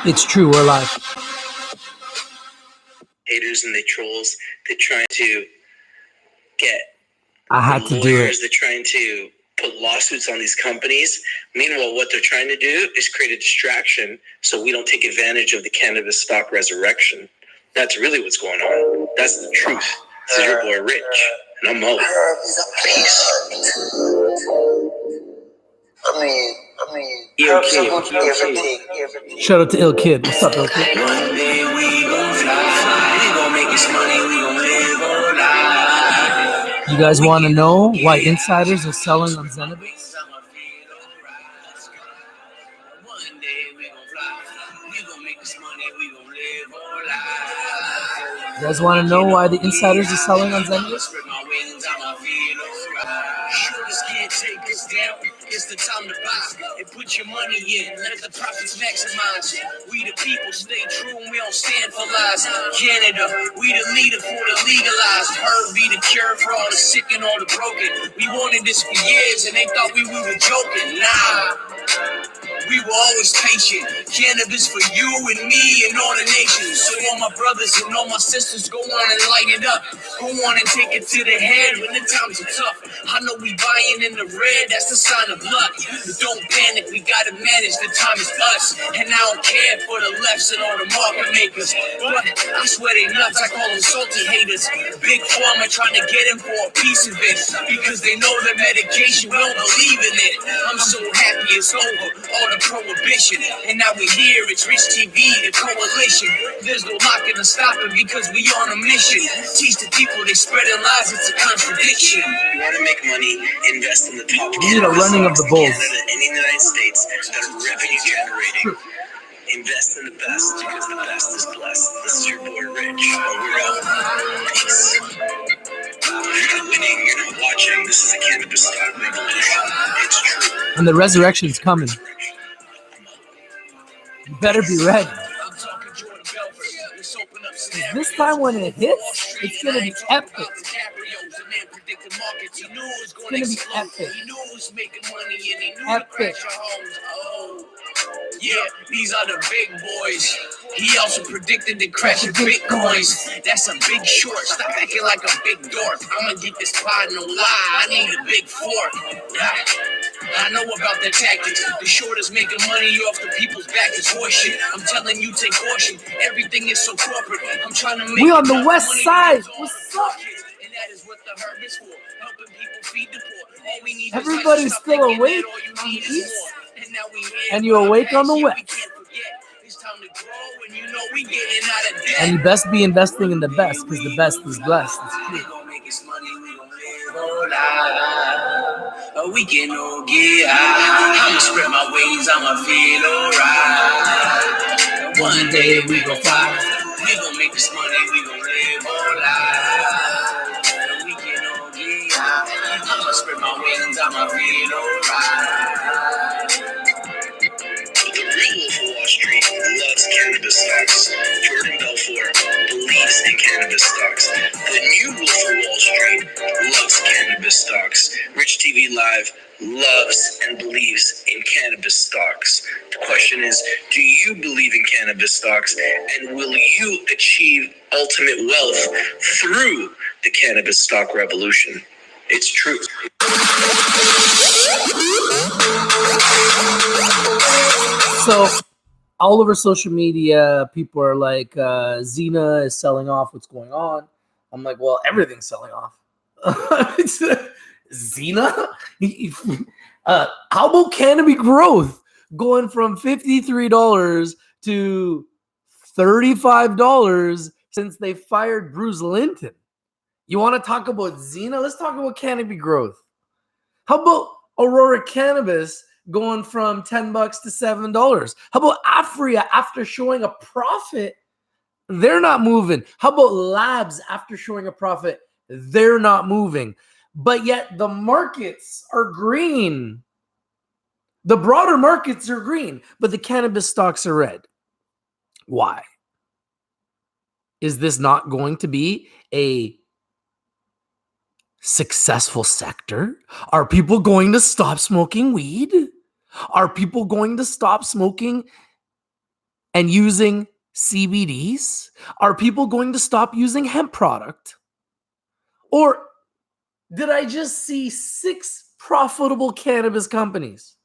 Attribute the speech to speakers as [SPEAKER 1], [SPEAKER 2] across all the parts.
[SPEAKER 1] It's true, we're live.
[SPEAKER 2] Haters and they trolls, they're trying to get
[SPEAKER 1] I had to do it.
[SPEAKER 2] they're trying to put lawsuits on these companies. Meanwhile, what they're trying to do is create a distraction so we don't take advantage of the cannabis stock resurrection. That's really what's going on. That's the truth. This is your boy Rich, and I'm Mo.
[SPEAKER 3] Herb is a beast. I mean, Herb's about everything.
[SPEAKER 1] Shout out to Ill Kid. What's up, Ill Kid?
[SPEAKER 2] One day we gon' fly. We gon' make this money. We gon' live our life.
[SPEAKER 1] You guys want to know why insiders are selling on Zena INSIDERS?
[SPEAKER 2] One day we gon' fly. We gon' make this money. We gon' live our life.
[SPEAKER 1] You guys want to know why the insiders are selling on Zena INSIDERS?
[SPEAKER 2] Shortest can't take us down. It's the time to buy and put your money in. Let the profits maximize. We the people stay true and we don't stand for lies. Canada, we the leader for the legalized. Herb be the cure for all the sick and all the broken. We wanted this for years and they thought we were joking. Nah. We were always patient. Cannabis for you and me and all the nations. So all my brothers and all my sisters, go on and light it up. Go on and take it to the head when the times are tough. I know we buying in the red, that's the sign of luck. But don't panic, we gotta manage, the time is us. And I don't care for the lefts and all the market makers. But I swear they nuts, I call them salty haters. Big pharma trying to get him for a piece of it. Because they know the medication, we don't believe in it. I'm so happy it's over, all the prohibition. And now we here, it's Rich TV, the coalition. There's no locking or stopping because we on a mission. Teach the people they spreading lies, it's a contradiction. You want to make money, invest in the top
[SPEAKER 1] We need a running of the bulls.
[SPEAKER 2] Canada and the United States that are revenue generating. Invest in the best because the best is blessed. This is your boy Rich. We're out. Peace. You're not winning, you're not watching. This is a cannabis stock revolution. It's true.
[SPEAKER 1] And the resurrection's coming. You better be ready. This time when it hits, it's gonna be epic. It's gonna be epic. Epic.
[SPEAKER 2] Yeah, these are the big boys. He also predicted the crash of bitcoins. That's a big short. Stop acting like a big dork. I'ma get this pot, no lie. I need a big fork. I know about the tactics. The short is making money off the people's back. It's horseshit. I'm telling you, take caution. Everything is so corporate. I'm trying to make.
[SPEAKER 1] We on the west side. What's up?
[SPEAKER 2] And that is what the herb is for. Helping people feed the poor. All we need
[SPEAKER 1] Everybody's
[SPEAKER 2] is
[SPEAKER 1] still awake on the east, and you're awake on the west. And you best be investing in the best, because the best is blessed. It's true.
[SPEAKER 2] We can all get high. I'ma spread my wings, I'ma feel alright. One day we gon' fly. We gon' make this money, we gon' live our life. We can all get high. I'ma spread my wings, I'ma feel alright. The real Wolf of Wall Street loves cannabis stocks. Jordan Belfort believes in cannabis stocks. The new Wolf of Wall Street loves cannabis stocks. Rich TV Live loves and believes in cannabis stocks. The question is, do you believe in cannabis stocks, and will you achieve ultimate wealth through the cannabis stock revolution? It's true.
[SPEAKER 1] So all over social media, people are like, Zena is selling off. What's going on? I'm like, well, everything's selling off. Zena? How about cannabis growth going from $53 to $35 since they fired Bruce Linton? You want to talk about Zena? Let's talk about cannabis growth. How about Aurora Cannabis going from $10 to $7? How about Afria after showing a profit? They're not moving. How about Labs after showing a profit? They're not moving. But yet the markets are green. The broader markets are green, but the cannabis stocks are red. Why? Is this not going to be a successful sector? Are people going to stop smoking weed? Are people going to stop smoking and using CBDs? Are people going to stop using hemp product? Or did I just see 6 profitable cannabis companies?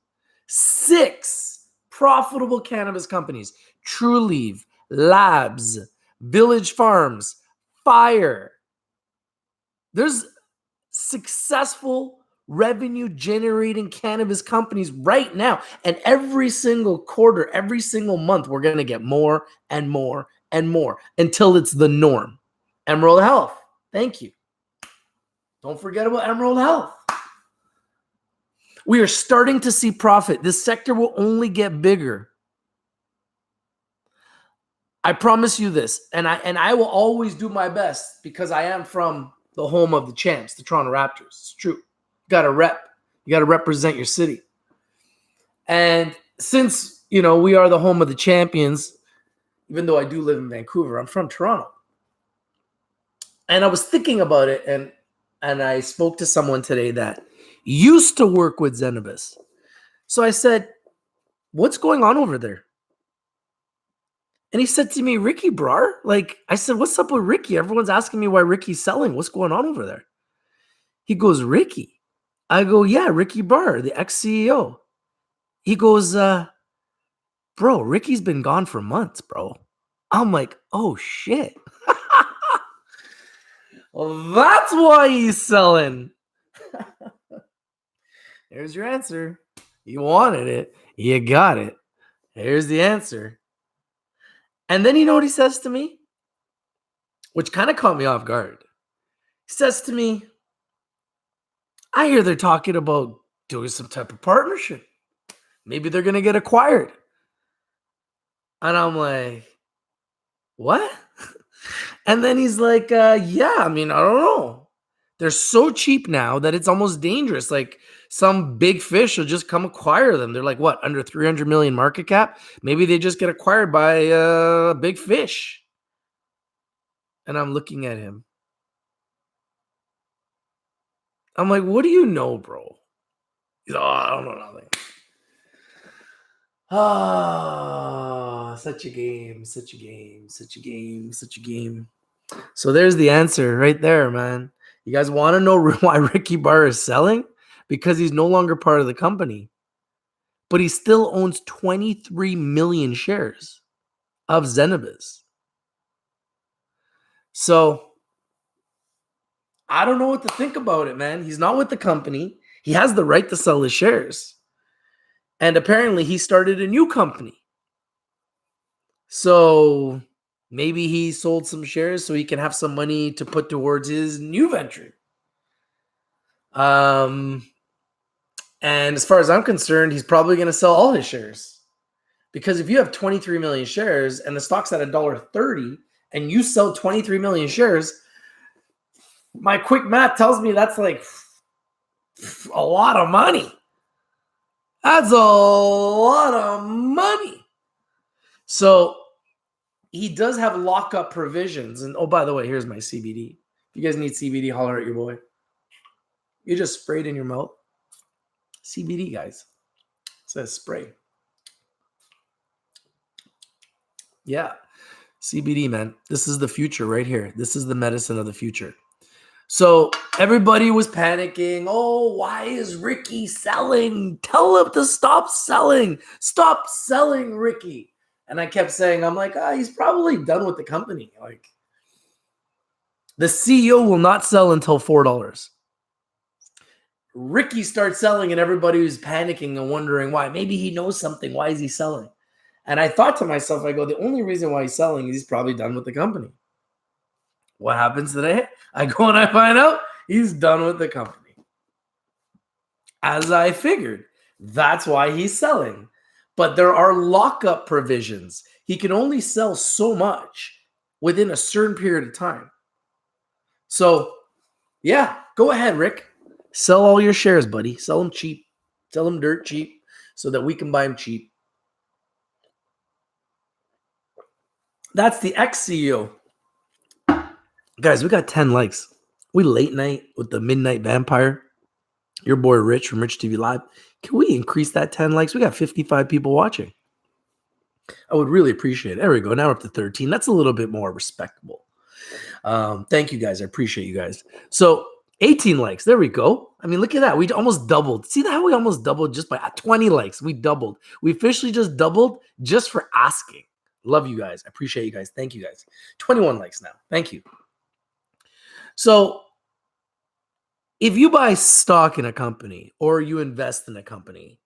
[SPEAKER 1] 6 profitable cannabis companies. TrueLeaf, Labs, Village Farms, Fire. There's successful revenue generating cannabis companies right now. And every single quarter, every single month, we're going to get more and more and more until it's the norm. Emerald Health. Thank you. Don't forget about Emerald Health. We are starting to see profit. This sector will only get bigger. I promise you this, and I will always do my best because I am from the home of the champs, the Toronto Raptors. It's true. You got to rep. You got to represent your city. And since, we are the home of the champions, even though I do live in Vancouver, I'm from Toronto. And I was thinking about it, and I spoke to someone today that used to work with Zenabis. So I said, what's going on over there? And he said to me, Ricky Brar? I said, what's up with Ricky? Everyone's asking me why Ricky's selling. What's going on over there? He goes, Ricky. I go, yeah, Ricky Brar, the ex-CEO. He goes, bro, Ricky's been gone for months, bro. I'm like, oh, shit. Well, that's why he's selling. There's your answer. You wanted it. You got it. Here's the answer. And then you know what he says to me? Which kind of caught me off guard. He says to me, I hear they're talking about doing some type of partnership. Maybe they're going to get acquired. And I'm like, what? And then he's like, yeah, I don't know. They're so cheap now that it's almost dangerous. Some big fish will just come acquire them. They're like, what, under 300 million market cap? Maybe they just get acquired by a big fish. And I'm looking at him. I'm like, what do you know, bro? He's like, oh, I don't know nothing. Such a game, such a game, such a game, such a game. So there's the answer right there, man. You guys want to know why Ricky Brar is selling? Because he's no longer part of the company. But he still owns 23 million shares of Zenabis. So I don't know what to think about it, man. He's not with the company. He has the right to sell his shares. And apparently he started a new company. So maybe he sold some shares so he can have some money to put towards his new venture. And as far as I'm concerned, he's probably going to sell all his shares. Because if you have 23 million shares and the stock's at $1.30 and you sell 23 million shares, my quick math tells me that's like a lot of money. That's a lot of money. So he does have lockup provisions. And oh, by the way, here's my CBD. If you guys need CBD, holler at your boy. You just spray it in your mouth. CBD, guys. It says spray. Yeah. CBD, man. This is the future right here. This is the medicine of the future. So everybody was panicking. Oh, why is Ricky selling? Tell him to stop selling. Stop selling, Ricky. And I kept saying, I'm like, he's probably done with the company. The CEO will not sell until $4. Ricky starts selling and everybody was panicking and wondering why. Maybe he knows something. Why is he selling? And I thought to myself, I go, the only reason why he's selling is he's probably done with the company. What happens today? I go and I find out he's done with the company. As I figured, that's why he's selling. But there are lockup provisions. He can only sell so much within a certain period of time. So, yeah, go ahead, Rick. Sell all your shares, buddy. Sell them cheap. Sell them dirt cheap so that we can buy them cheap. That's the ex-CEO. Guys, we got 10 likes. We late night with the Midnight Vampire. Your boy Rich from Rich TV Live. Can we increase that 10 likes? We got 55 people watching. I would really appreciate it. There we go. Now we're up to 13. That's a little bit more respectable. Thank you guys. I appreciate you guys. So 18 likes. There we go. I mean, look at that. We almost doubled. See how we almost doubled just by 20 likes. We doubled. We officially just doubled just for asking. Love you guys. I appreciate you guys. Thank you guys. 21 likes now. Thank you. So if you buy stock in a company or you invest in a company,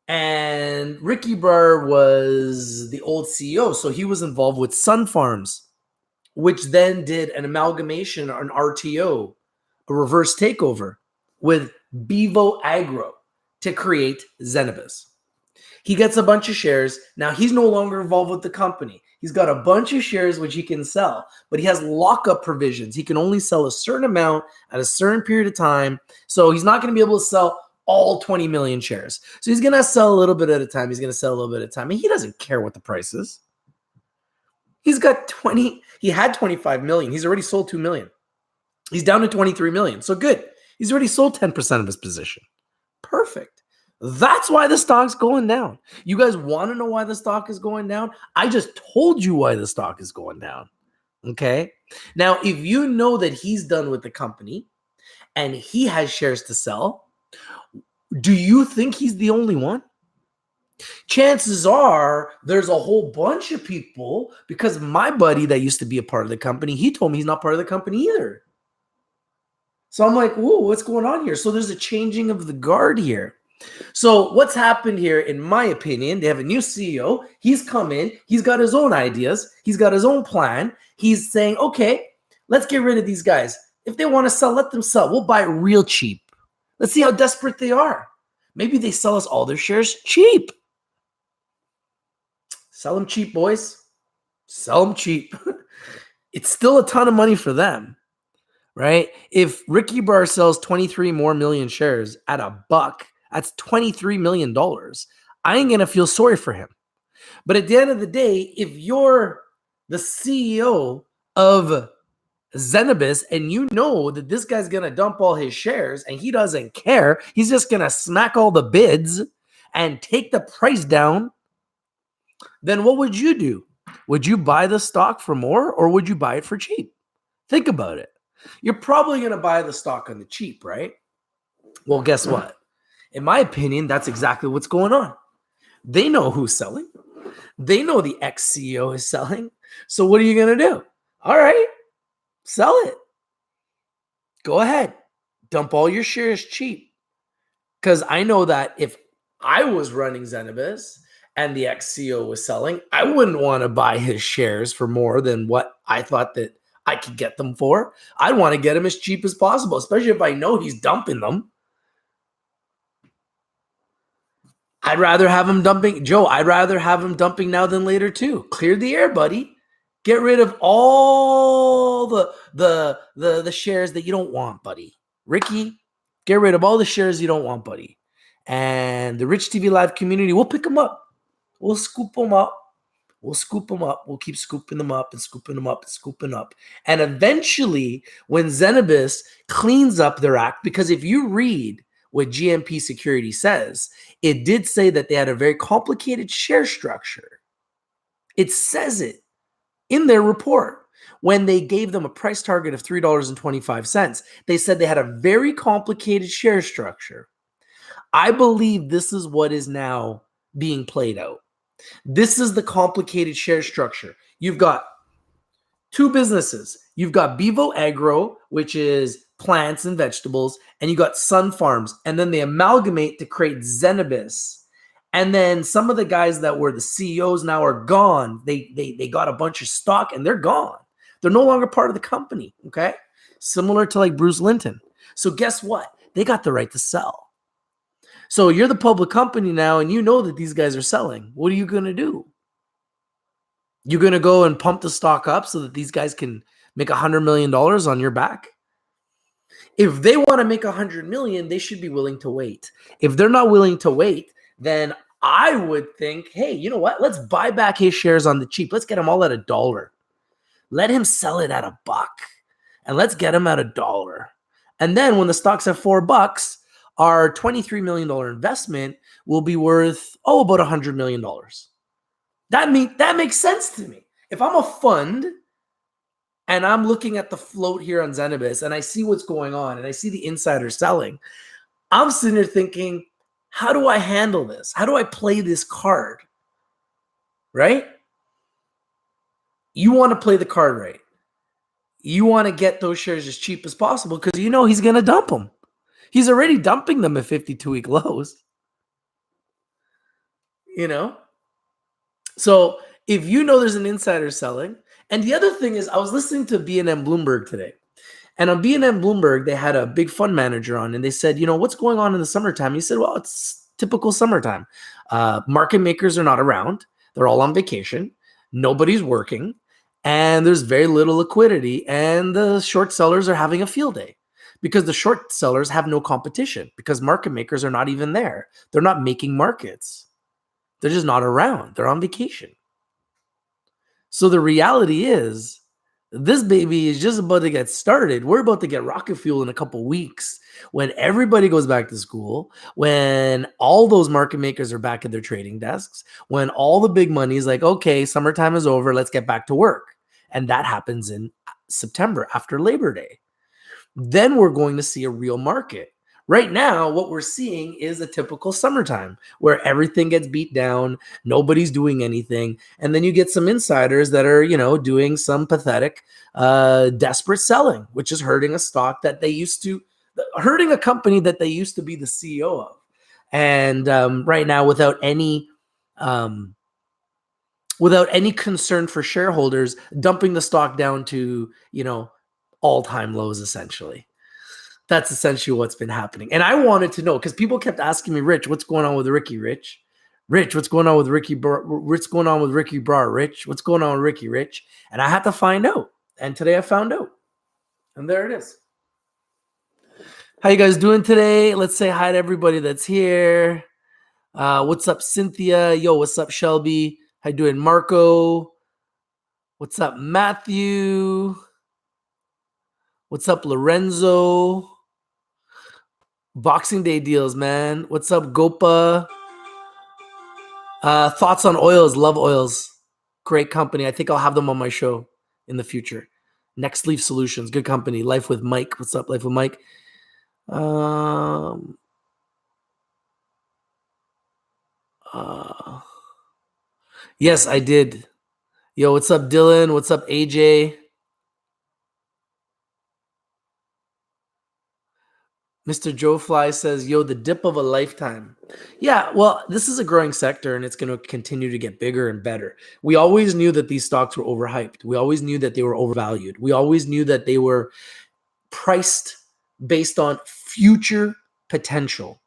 [SPEAKER 1] and Ricky Burr was the old CEO, so he was involved with Sun Farms, which then did an amalgamation, an RTO, a reverse takeover with Bevo Agro to create Zenabis. He gets a bunch of shares. Now he's no longer involved with the company. He's got a bunch of shares which he can sell, but he has lockup provisions. He can only sell a certain amount at a certain period of time. So he's not going to be able to sell all 20 million shares. So he's going to sell a little bit at a time. He's going to sell a little bit at a time. And he doesn't care what the price is. He's got 20. He had 25 million. He's already sold 2 million. He's down to 23 million. So good. He's already sold 10% of his position. Perfect. That's why the stock's going down. You guys want to know why the stock is going down? I just told you why the stock is going down. Okay. Now, if you know that he's done with the company and he has shares to sell, do you think he's the only one? Chances are there's a whole bunch of people, because my buddy that used to be a part of the company, he told me he's not part of the company either. So I'm like, whoa, what's going on here? So there's a changing of the guard here. So what's happened here, in my opinion, they have a new CEO. He's come in. He's got his own ideas. He's got his own plan. He's saying, okay, let's get rid of these guys. If they want to sell, let them sell. We'll buy it real cheap. Let's see how desperate they are. Maybe they sell us all their shares cheap. Sell them cheap, boys. Sell them cheap. It's still a ton of money for them, right? If Ricky Burr sells 23 more million shares at $1, that's $23 million. I ain't going to feel sorry for him. But at the end of the day, if you're the CEO of Zenabis and you know that this guy's going to dump all his shares and he doesn't care, he's just going to smack all the bids and take the price down, then what would you do? Would you buy the stock for more or would you buy it for cheap? Think about it. You're probably going to buy the stock on the cheap, right? Well, guess what? In my opinion, that's exactly what's going on. They know who's selling. They know the ex-CEO is selling. So what are you going to do? All right, sell it. Go ahead. Dump all your shares cheap. Because I know that if I was running Zenabis and the ex-CEO was selling, I wouldn't want to buy his shares for more than what I thought that I could get them for. I'd want to get them as cheap as possible, especially if I know he's dumping them. I'd rather have him dumping. Joe, I'd rather have him dumping now than later too. Clear the air, buddy. Get rid of all the shares that you don't want, buddy. Ricky, get rid of all the shares you don't want, buddy. And the Rich TV Live community, we'll pick them up. We'll scoop them up. We'll scoop them up. We'll keep scooping them up and scooping them up and scooping up. And eventually, when Zenabis cleans up their act, because if you read what GMP Security says, it did say that they had a very complicated share structure. It says it in their report. When they gave them a price target of $3.25, they said they had a very complicated share structure. I believe this is what is now being played out. This is the complicated share structure. You've got two businesses. You've got Bevo Agro, which is plants and vegetables, and you got Sun Farms, and then they amalgamate to create Zenabis. And then some of the guys that were the CEOs now are gone. They got a bunch of stock and they're gone. They're no longer part of the company, okay? Similar to like Bruce Linton. So guess what? They got the right to sell. So you're the public company now and you know that these guys are selling. What are you going to do? You're going to go and pump the stock up so that these guys can make $100 million on your back? If they want to make $100 million, they should be willing to wait. If they're not willing to wait, then I would think, hey, you know what? Let's buy back his shares on the cheap. Let's get them all at $1. Let him sell it at $1 and let's get him at $1. And then when the stock's at $4, our $23 million investment will be worth, about $100 million. That makes sense to me. If I'm a fund and I'm looking at the float here on Zenibus and I see what's going on and I see the insiders selling, I'm sitting there thinking, how do I handle this? How do I play this card? Right? You want to play the card right. You want to get those shares as cheap as possible because you know he's going to dump them. He's already dumping them at 52-week lows. You know? So if you know there's an insider selling, and the other thing is I was listening to BNM Bloomberg today. And on BNM Bloomberg, they had a big fund manager on, and they said, you know, what's going on in the summertime? He said, well, it's typical summertime. Market makers are not around. They're all on vacation. Nobody's working. And there's very little liquidity. And the short sellers are having a field day because the short sellers have no competition because market makers are not even there. They're not making markets. They're just not around. They're on vacation. So the reality is, this baby is just about to get started. We're about to get rocket fuel in a couple weeks when everybody goes back to school, when all those market makers are back at their trading desks, when all the big money is like, okay, summertime is over, let's get back to work. And that happens in September after Labor Day. Then we're going to see a real market. Right now, what we're seeing is a typical summertime where everything gets beat down, nobody's doing anything, and then you get some insiders that are, you know, doing some pathetic, desperate selling, which is hurting a stock that they used to, hurting a company that they used to be the CEO of, and right now, without any concern for shareholders, dumping the stock down to, you know, all-time lows essentially. That's essentially what's been happening. And I wanted to know because people kept asking me, Rich, what's going on with Ricky? Rich, what's going on with Ricky? What's going on with Ricky Brar? Rich, what's going on with Ricky? Rich? And I had to find out. And today I found out. And there it is. How you guys doing today? Let's say hi to everybody that's here. What's up, Cynthia? Yo, what's up, Shelby? How you doing, Marco? What's up, Matthew? What's up, Lorenzo? Boxing Day deals, man. What's up, Gopa? Thoughts on oils. Love oils. Great company. I think I'll have them on my show in the future. Next Leaf Solutions. Good company. Life with Mike. What's up, Life with Mike? Yes, I did. Yo, what's up, Dylan? What's up, AJ? Mr. Joe Fly says, yo, the dip of a lifetime. Yeah, well, this is a growing sector and it's going to continue to get bigger and better. We always knew that these stocks were overhyped. We always knew that they were overvalued. We always knew that they were priced based on future potential.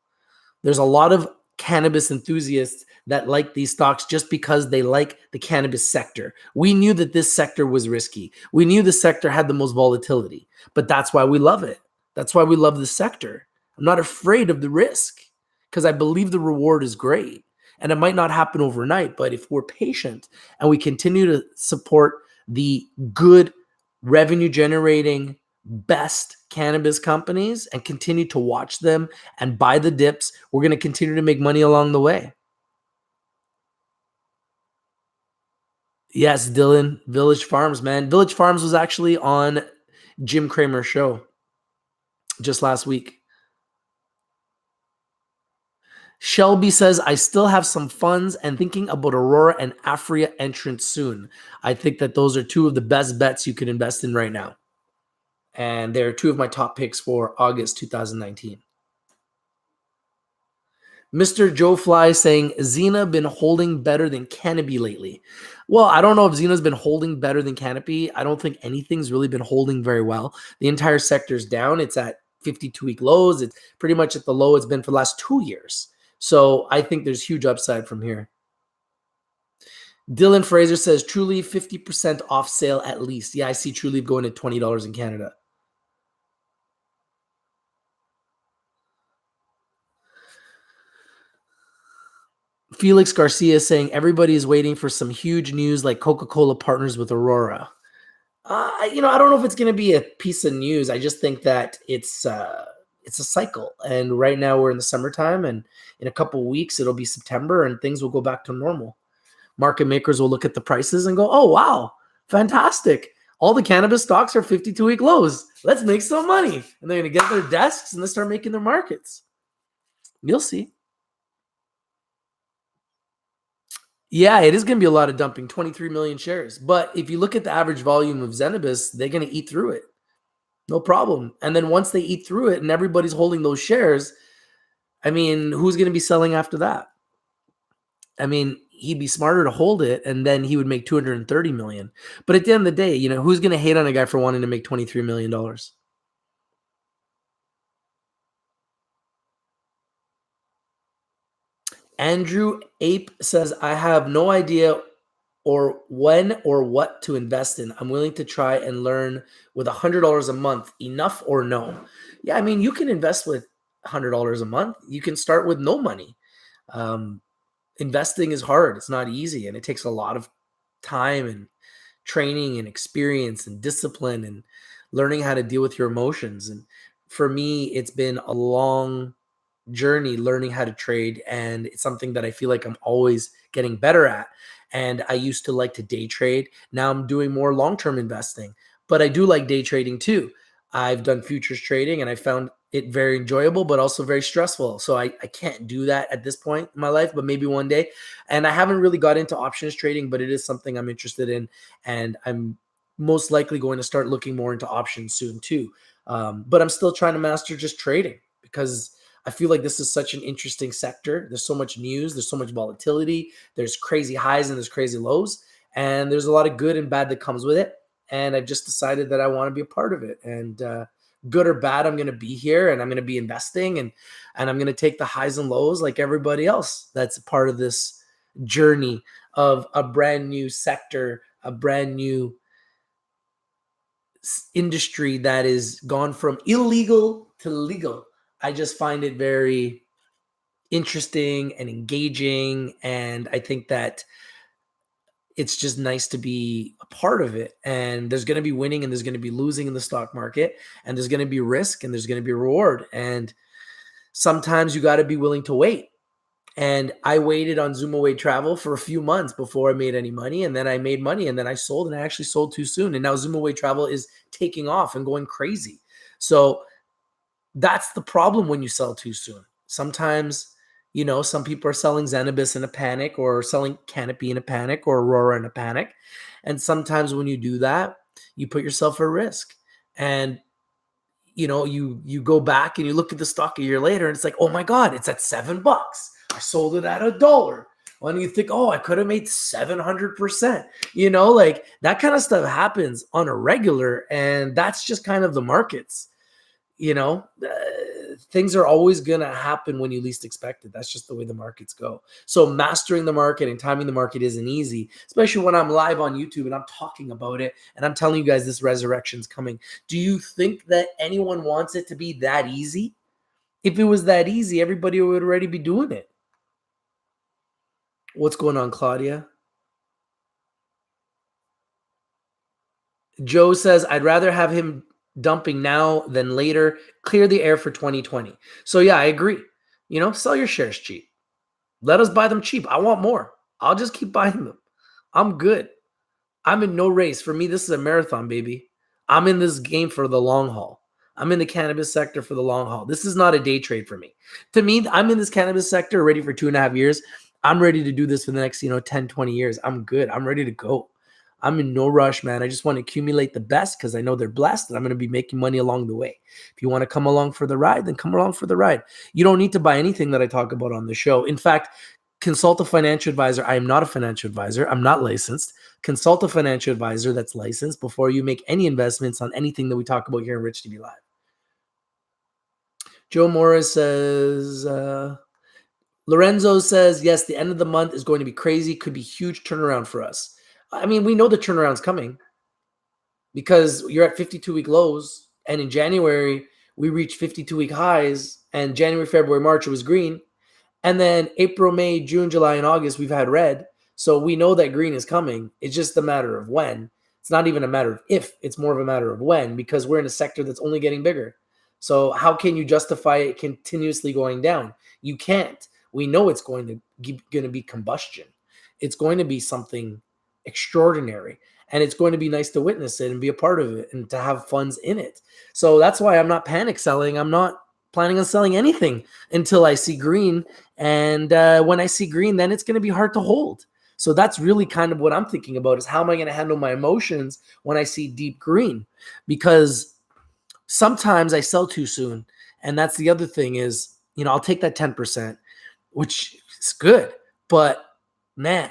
[SPEAKER 1] There's a lot of cannabis enthusiasts that like these stocks just because they like the cannabis sector. We knew that this sector was risky. We knew the sector had the most volatility, but that's why we love it. That's why we love the sector. I'm not afraid of the risk because I believe the reward is great. And it might not happen overnight, but if we're patient and we continue to support the good revenue generating best cannabis companies and continue to watch them and buy the dips, we're going to continue to make money along the way. Yes, Dylan, Village Farms, man. Village Farms was actually on Jim Cramer's show just last week. Shelby says, I still have some funds and thinking about Aurora and Afria entrance soon. I think that those are two of the best bets you can invest in right now. And they're two of my top picks for August 2019. Mr. Joe Fly saying, Zena been holding better than Canopy lately. Well, I don't know if Zena's been holding better than Canopy. I don't think anything's really been holding very well. The entire sector's down. It's at 52-week lows. It's pretty much at the low it's been for the last 2 years. So I think there's huge upside from here. Dylan Fraser says, Truly 50% off sale at least. Yeah, I see Truly going to $20 in Canada. Felix Garcia saying, everybody is waiting for some huge news like Coca-Cola partners with Aurora. I don't know if it's going to be a piece of news. I just think that it's a cycle. And right now we're in the summertime, and in a couple of weeks, it'll be September and things will go back to normal. Market makers will look at the prices and go, oh, wow, fantastic. All the cannabis stocks are 52-week lows. Let's make some money. And they're going to get their desks and they start making their markets. You'll see. Yeah, it is going to be a lot of dumping, 23 million shares. But if you look at the average volume of Zenabis, they're going to eat through it. No problem. And then once they eat through it and everybody's holding those shares, I mean, who's going to be selling after that? I mean, he'd be smarter to hold it and then he would make 230 million. But at the end of the day, you know, who's going to hate on a guy for wanting to make $23 million? Andrew Ape says, I have no idea or when or what to invest in. I'm willing to try and learn with $100 a month. Enough or no? Yeah, I mean, you can invest with $100 a month. You can start with no money. Investing is hard. It's not easy. And it takes a lot of time and training and experience and discipline and learning how to deal with your emotions. And for me, it's been a long journey learning how to trade, and it's something that I feel like I'm always getting better at. And I used to like to day trade. Now I'm doing more long-term investing, but I do like day trading too. I've done futures trading and I found it very enjoyable, but also very stressful. So I can't do that at this point in my life, but maybe one day. And I haven't really got into options trading, but it is something I'm interested in. And I'm most likely going to start looking more into options soon too. But I'm still trying to master just trading because I feel like this is such an interesting sector. There's so much news. There's so much volatility. There's crazy highs and there's crazy lows. And there's a lot of good and bad that comes with it. And I've just decided that I want to be a part of it. And good or bad, I'm going to be here and I'm going to be investing and I'm going to take the highs and lows like everybody else that's a part of this journey of a brand new sector, a brand new industry that is gone from illegal to legal. I just find it very interesting and engaging. And I think that it's just nice to be a part of it. And there's going to be winning and there's going to be losing in the stock market. And there's going to be risk and there's going to be reward. And sometimes you got to be willing to wait. And I waited on ZoomaWay Travel for a few months before I made any money. And then I made money and then I sold, and I actually sold too soon. And now ZoomaWay Travel is taking off and going crazy. So that's the problem when you sell too soon. Sometimes, you know, some people are selling Zenabis in a panic or selling Canopy in a panic or Aurora in a panic. And sometimes when you do that, you put yourself at risk. And, you know, you go back and you look at the stock a year later and it's like, oh my God, it's at $7. I sold it at $1. When you think, oh, I could have made 700%, you know, like that kind of stuff happens on a regular. And that's just kind of the markets. You know, things are always going to happen when you least expect it. That's just the way the markets go. So mastering the market and timing the market isn't easy, especially when I'm live on YouTube and I'm talking about it and I'm telling you guys this resurrection's coming. Do you think that anyone wants it to be that easy? If it was that easy, everybody would already be doing it. What's going on, Claudia? Joe says, I'd rather have him dumping now than later. Clear the air for 2020. So yeah, I agree. You know, sell your shares cheap. Let us buy them cheap. I want more. I'll just keep buying them. I'm good. I'm in no race. For me, this is a marathon, baby. I'm in this game for the long haul. I'm in the cannabis sector for the long haul. This is not a day trade for me. To me, I'm in this cannabis sector already for 2.5 years. I'm ready to do this for the next, 10, 20 years. I'm good. I'm ready to go. I'm in no rush, man. I just want to accumulate the best because I know they're blessed and I'm going to be making money along the way. If you want to come along for the ride, then come along for the ride. You don't need to buy anything that I talk about on the show. In fact, consult a financial advisor. I am not a financial advisor. I'm not licensed. Consult a financial advisor that's licensed before you make any investments on anything that we talk about here in Rich TV Live. Joe Morris says, Lorenzo says, yes, the end of the month is going to be crazy. Could be huge turnaround for us. I mean, we know the turnaround's coming because you're at 52-week lows. And in January, we reached 52-week highs. And January, February, March, it was green. And then April, May, June, July, and August, we've had red. So we know that green is coming. It's just a matter of when. It's not even a matter of if. It's more of a matter of when, because we're in a sector that's only getting bigger. So how can you justify it continuously going down? You can't. We know it's going to be combustion. it's going to be something extraordinary. And it's going to be nice to witness it and be a part of it and to have funds in it. So that's why I'm not panic selling. I'm not planning on selling anything until I see green. And when I see green, then it's going to be hard to hold. So that's really kind of what I'm thinking about, is how am I going to handle my emotions when I see deep green? Because sometimes I sell too soon. And that's the other thing is, I'll take that 10%, which is good. But man,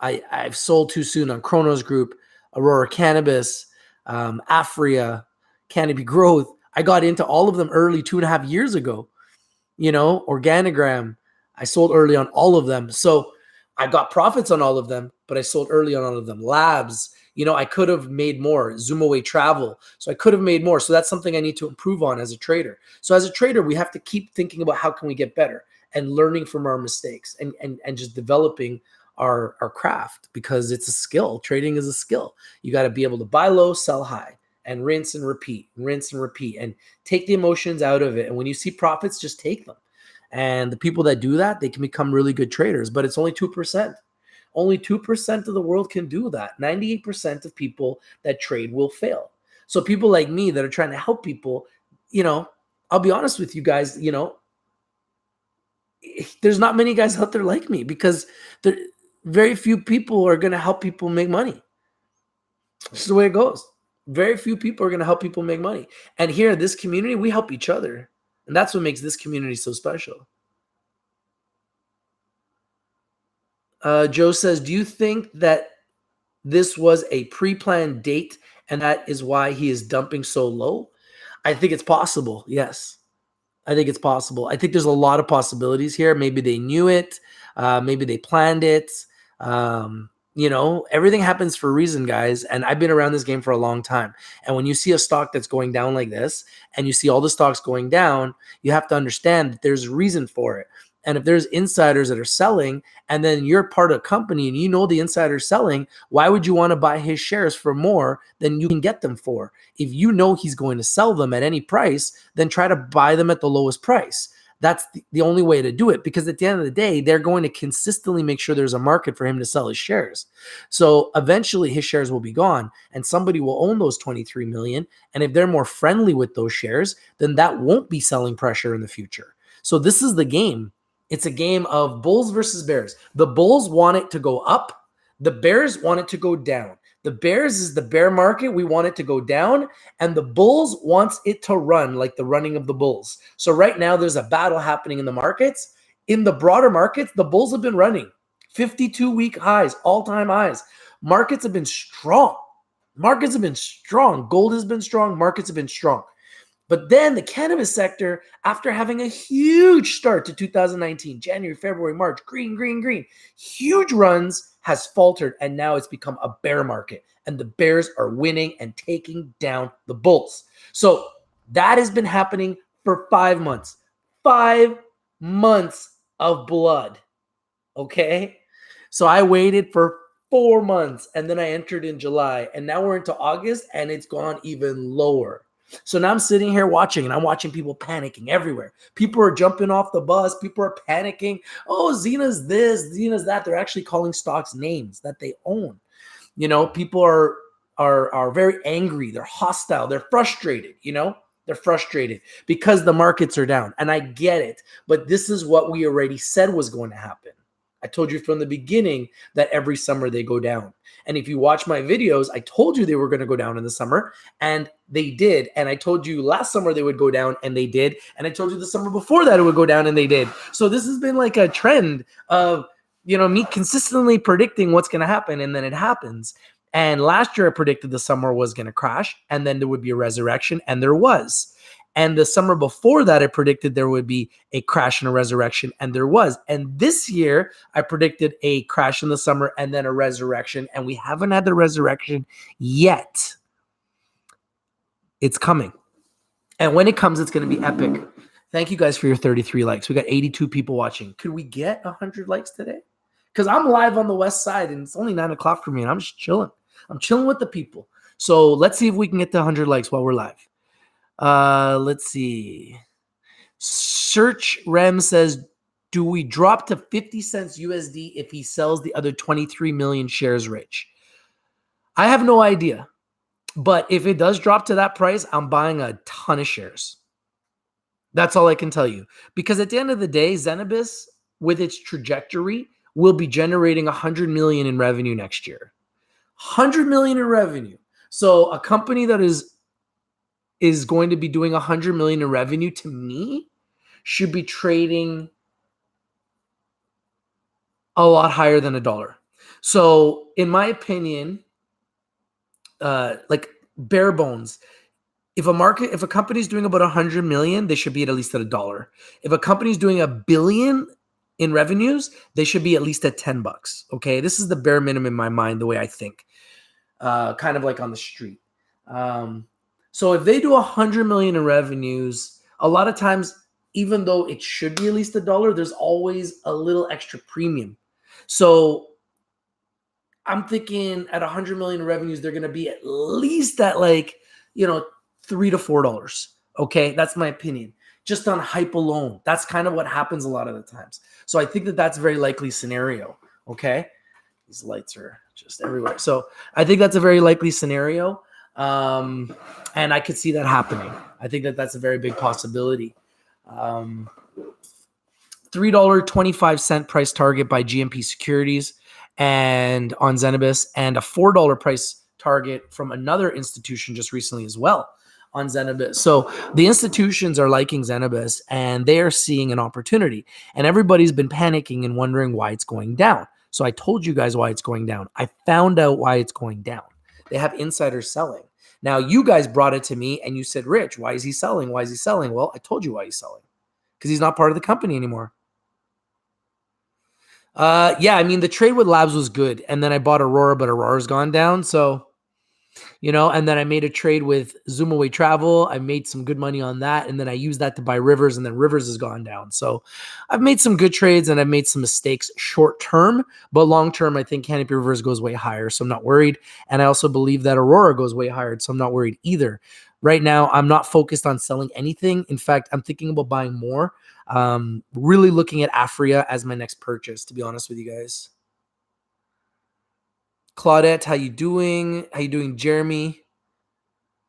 [SPEAKER 1] I've sold too soon on Chronos Group, Aurora Cannabis, Afria, Canopy Growth. I got into all of them early 2.5 years ago. Organogram, I sold early on all of them. So I got profits on all of them, but I sold early on all of them. Labs, I could have made more. Zoom Away Travel. So I could have made more. So that's something I need to improve on as a trader. So as a trader, we have to keep thinking about how can we get better and learning from our mistakes and just developing our craft, because it's a skill. Trading is a skill. You got to be able to buy low, sell high, and rinse and repeat, and take the emotions out of it. And when you see profits, just take them. And the people that do that, they can become really good traders, but it's only 2%. Only 2% of the world can do that. 98% of people that trade will fail. So people like me that are trying to help people, I'll be honest with you guys, there's not many guys out there like me, because very few people are going to help people make money. This is the way it goes. Very few people are going to help people make money. And here in this community, we help each other. And that's what makes this community so special. Joe says, do you think that this was a pre-planned date and that is why he is dumping so low? I think it's possible. Yes. I think it's possible. I think there's a lot of possibilities here. Maybe they knew it. Maybe they planned it. Everything happens for a reason, guys. And I've been around this game for a long time. And when you see a stock that's going down like this, and you see all the stocks going down, you have to understand that there's a reason for it. And if there's insiders that are selling, and then you're part of a company and the insider's selling, why would you want to buy his shares for more than you can get them for? If you know he's going to sell them at any price, then try to buy them at the lowest price. That's the only way to do it, because at the end of the day, they're going to consistently make sure there's a market for him to sell his shares. So eventually his shares will be gone and somebody will own those 23 million. And if they're more friendly with those shares, then that won't be selling pressure in the future. So this is the game. It's a game of bulls versus bears. The bulls want it to go up. The bears want it to go down. The bears is the bear market. We want it to go down. And the bulls wants it to run like the running of the bulls. So right now there's a battle happening in the markets. In the broader markets, the bulls have been running 52-week highs, all-time highs. Markets have been strong. Markets have been strong. Gold has been strong. Markets have been strong. But then the cannabis sector, after having a huge start to 2019, January, February, March, green, huge runs, has faltered, and now it's become a bear market. And the bears are winning and taking down the bulls. So that has been happening for 5 months. 5 months of blood. Okay? So I waited for 4 months, and then I entered in July. And now we're into August, and it's gone even lower. So now I'm sitting here watching, and I'm watching people panicking everywhere. People are jumping off the bus. People are panicking. Oh, Zena's this, Zena's that. They're actually calling stocks names that they own. People are very angry. They're hostile. They're frustrated. They're frustrated because the markets are down. And I get it. But this is what we already said was going to happen. I told you from the beginning that every summer they go down. And if you watch my videos, I told you they were going to go down in the summer, and they did. And I told you last summer they would go down, and they did. And I told you the summer before that it would go down, and they did. So this has been like a trend of, me consistently predicting what's going to happen, and then it happens. And last year I predicted the summer was going to crash, and then there would be a resurrection, and there was. And the summer before that, I predicted there would be a crash and a resurrection, and there was. And this year, I predicted a crash in the summer and then a resurrection, and we haven't had the resurrection yet. It's coming. And when it comes, it's going to be epic. Thank you guys for your 33 likes. We got 82 people watching. Could we get 100 likes today? Because I'm live on the west side, and it's only 9 o'clock for me, and I'm just chilling. I'm chilling with the people. So let's see if we can get to 100 likes while we're live. Let's see. Search Rem says, Do we drop to 50 cents USD if he sells the other 23 million shares, Rich? I have no idea. But if it does drop to that price, I'm buying a ton of shares. That's all I can tell you. Because at the end of the day, Zenabis, with its trajectory, will be generating 100 million in revenue next year. 100 million in revenue. So a company that is going to be doing 100 million in revenue, to me, should be trading a lot higher than $1. So in my opinion, like bare bones, if a company is doing about 100 million, they should be at least at $1. If a company is doing $1 billion in revenues, they should be at least at $10. Okay, this is the bare minimum in my mind, the way I think, kind of like on the street. So if they do 100 million in revenues, a lot of times, even though it should be at least $1, there's always a little extra premium. So I'm thinking at 100 million in revenues, they're going to be at least at like, $3 to $4. Okay, that's my opinion. Just on hype alone, that's kind of what happens a lot of the times. So I think that that's a very likely scenario. Okay, these lights are just everywhere. So I think that's a very likely scenario, and I could see that happening. I think that that's a very big possibility. $3.25 price target by GMP Securities and on Zenabis, and a $4 price target from another institution just recently as well on Zenabis. So the institutions are liking Zenabis and they are seeing an opportunity, and everybody's been panicking and wondering why it's going down. So I told you guys why it's going down. I found out why it's going down. They have insiders selling. Now you guys brought it to me and you said, Rich, why is he selling? Why is he selling? Well, I told you why he's selling. Because he's not part of the company anymore. Yeah, I mean, the trade with Labs was good. And then I bought Aurora, but Aurora's gone down. So, and then I made a trade with Zoomaway Travel. I made some good money on that. And then I used that to buy Rivers, and then Rivers has gone down. So I've made some good trades and I've made some mistakes short term, but long term, I think Canopy Rivers goes way higher. So I'm not worried. And I also believe that Aurora goes way higher. So I'm not worried either. Right now, I'm not focused on selling anything. In fact, I'm thinking about buying more. Really looking at Afria as my next purchase, to be honest with you guys. Claudette, how you doing? How you doing, Jeremy?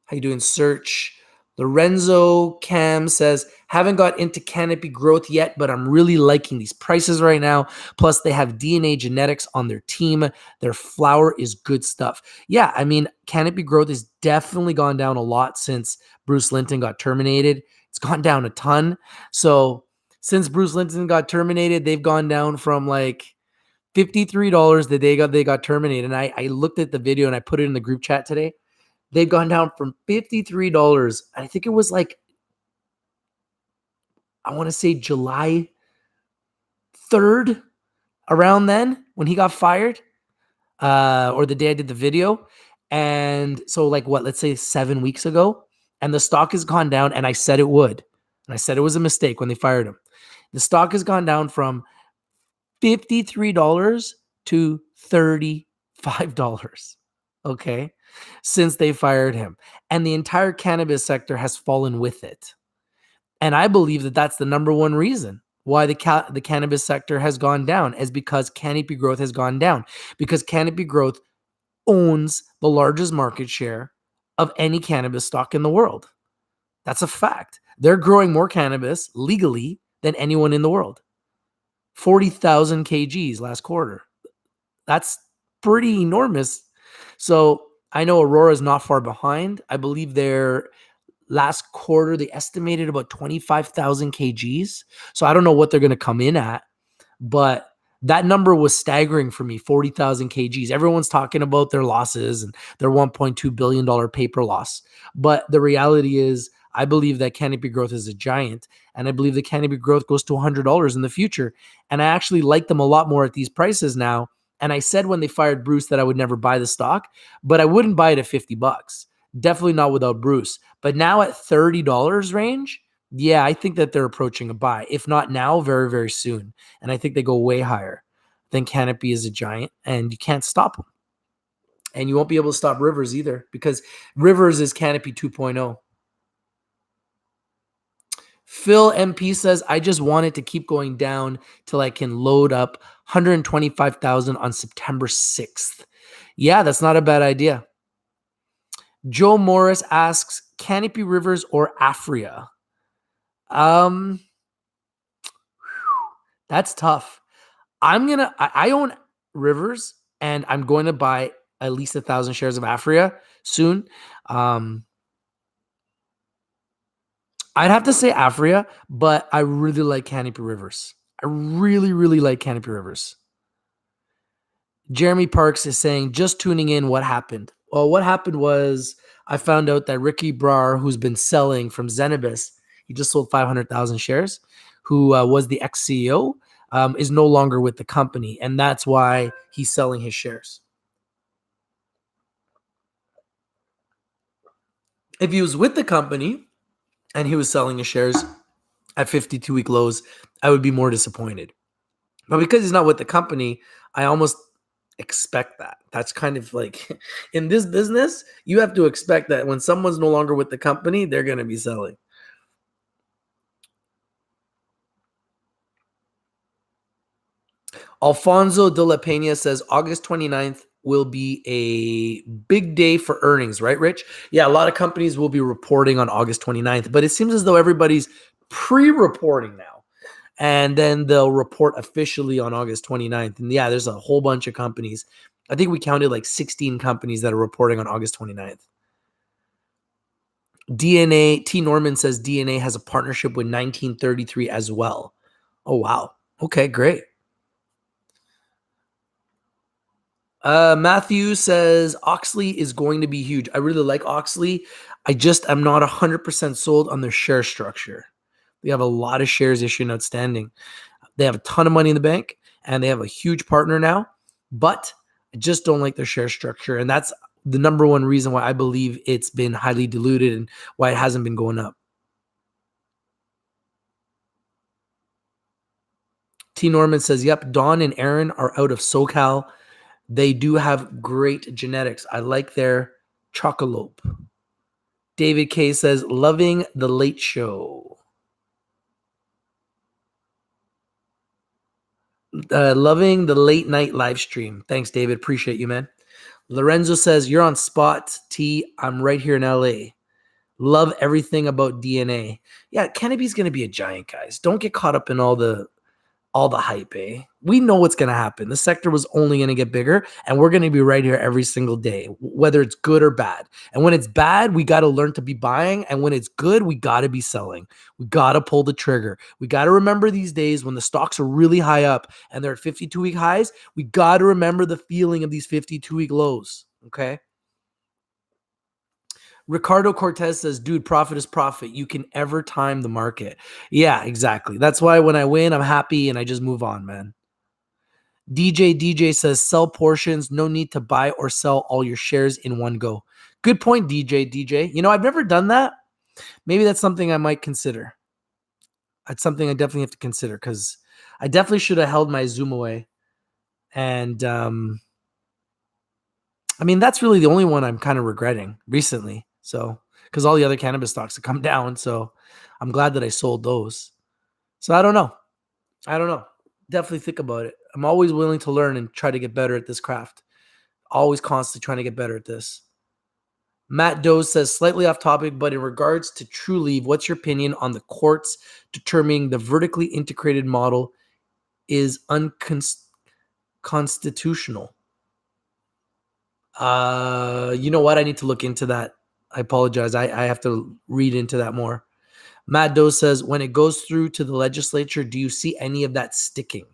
[SPEAKER 1] How you doing, Search? Lorenzo Cam says, haven't got into Canopy Growth yet, but I'm really liking these prices right now. Plus, they have DNA genetics on their team. Their flour is good stuff. Yeah, I mean, Canopy Growth has definitely gone down a lot since Bruce Linton got terminated. It's gone down a ton. So since Bruce Linton got terminated, they've gone down from like $53 the day they got terminated. And I looked at the video and I put it in the group chat today. They've gone down from $53. I think it was like, I want to say July 3rd, around then when he got fired, or the day I did the video. And so like let's say 7 weeks ago, and the stock has gone down, and I said it would. And I said it was a mistake when they fired him. The stock has gone down from $53 to $35. Okay, since they fired him. And the entire cannabis sector has fallen with it. And I believe that that's the number one reason why the cannabis sector has gone down, is because Canopy Growth has gone down. Because Canopy Growth owns the largest market share of any cannabis stock in the world. That's a fact. They're growing more cannabis legally than anyone in the world. 40,000 kgs last quarter. That's pretty enormous. So I know Aurora is not far behind. I believe their last quarter, they estimated about 25,000 kgs. So I don't know what they're going to come in at, but that number was staggering for me, 40,000 kgs. Everyone's talking about their losses and their $1.2 billion paper loss. But the reality is, I believe that Canopy Growth is a giant, and I believe that Canopy Growth goes to $100 in the future. And I actually like them a lot more at these prices now. And I said when they fired Bruce that I would never buy the stock, but I wouldn't buy it at $50. Definitely not without Bruce. But now at $30 range, yeah, I think that they're approaching a buy. If not now, very, very soon. And I think they go way higher. I think Canopy is a giant, and you can't stop them. And you won't be able to stop Rivers either, because Rivers is Canopy 2.0. Phil MP says, I just want it to keep going down till I can load up 125,000 on September 6th. Yeah, that's not a bad idea. Joe Morris asks, Canopy Rivers or Afria? That's tough. I own Rivers, and I'm going to buy at least 1,000 shares of Afria soon. I'd have to say Afria, but I really like Canopy Rivers. I really, really like Canopy Rivers. Jeremy Parks is saying, just tuning in, what happened? Well, what happened was I found out that Ricky Brar, who's been selling from Zenibus, he just sold 500,000 shares, who was the ex-CEO, is no longer with the company. And that's why he's selling his shares. If he was with the company and he was selling his shares at 52-week lows, I would be more disappointed. But because he's not with the company, I almost expect that. That's kind of like, in this business, you have to expect that when someone's no longer with the company, they're going to be selling. Alfonso de la Peña says August 29th will be a big day for earnings, right, Rich? Yeah, a lot of companies will be reporting on August 29th, but it seems as though everybody's pre-reporting now. And then they'll report officially on August 29th. And yeah, there's a whole bunch of companies. I think we counted like 16 companies that are reporting on August 29th. DNA, T. Norman says DNA has a partnership with 1933 as well. Oh, wow. Okay, great. Matthew says Oxley is going to be huge. I really like Oxley. I'm not 100% sold on their share structure. They have a lot of shares issued and outstanding. They have a ton of money in the bank, and they have a huge partner now, but I just don't like their share structure. And that's the number one reason why I believe it's been highly diluted and why it hasn't been going up. T. Norman says, yep, Don and Aaron are out of SoCal. They do have great genetics. I like their chocolope. David K says, loving the late show. Loving the late night live stream. Thanks, David. Appreciate you, man. Lorenzo says, you're on spot, T. I'm right here in LA. Love everything about DNA. Yeah, Canopy's going to be a giant, guys. Don't get caught up in all the hype, eh? We know what's going to happen. The sector was only going to get bigger, and we're going to be right here every single day, whether it's good or bad. And when it's bad, we got to learn to be buying. And when it's good, we got to be selling. We got to pull the trigger. We got to remember these days when the stocks are really high up and they're at 52-week highs, we got to remember the feeling of these 52-week lows, okay? Ricardo Cortez says, dude, profit is profit. You can ever time the market. Yeah, exactly. That's why when I win, I'm happy and I just move on, man. DJ says, sell portions. No need to buy or sell all your shares in one go. Good point, DJ. You know, I've never done that. Maybe that's something I might consider. That's something I definitely have to consider because I definitely should have held my Zoom away. And I mean, that's really the only one I'm kind of regretting recently. So, because all the other cannabis stocks have come down. So I'm glad that I sold those. So I don't know. Definitely think about it. I'm always willing to learn and try to get better at this craft. Always constantly trying to get better at this. Matt Doe says, slightly off topic, but in regards to Trulieve, what's your opinion on the courts determining the vertically integrated model is unconstitutional? You know what? I need to look into that. I apologize. I have to read into that more. Matt Doe says, when it goes through to the legislature, do you see any of that sticking?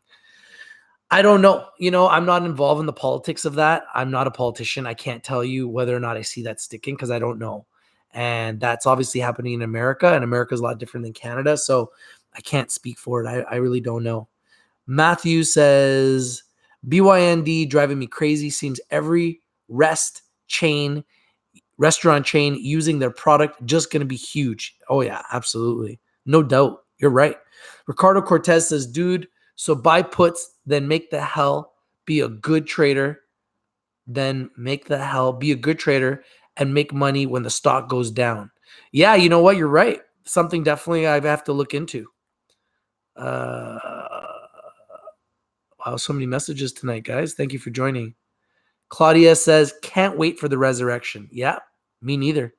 [SPEAKER 1] I don't know. You know, I'm not involved in the politics of that. I'm not a politician. I can't tell you whether or not I see that sticking because I don't know. And that's obviously happening in America, and America is a lot different than Canada. So I can't speak for it. I really don't know. Matthew says, BYND driving me crazy. Seems every restaurant chain using their product just going to be huge. Oh yeah, absolutely. No doubt. You're right. Ricardo Cortez says, dude, so buy puts, then make the hell be a good trader. Then make the hell be a good trader and make money when the stock goes down. Yeah, you know what? You're right. something definitely I have to look into. Wow, so many messages tonight, guys. Thank you for joining. Claudia says, can't wait for the resurrection. Yeah, me neither.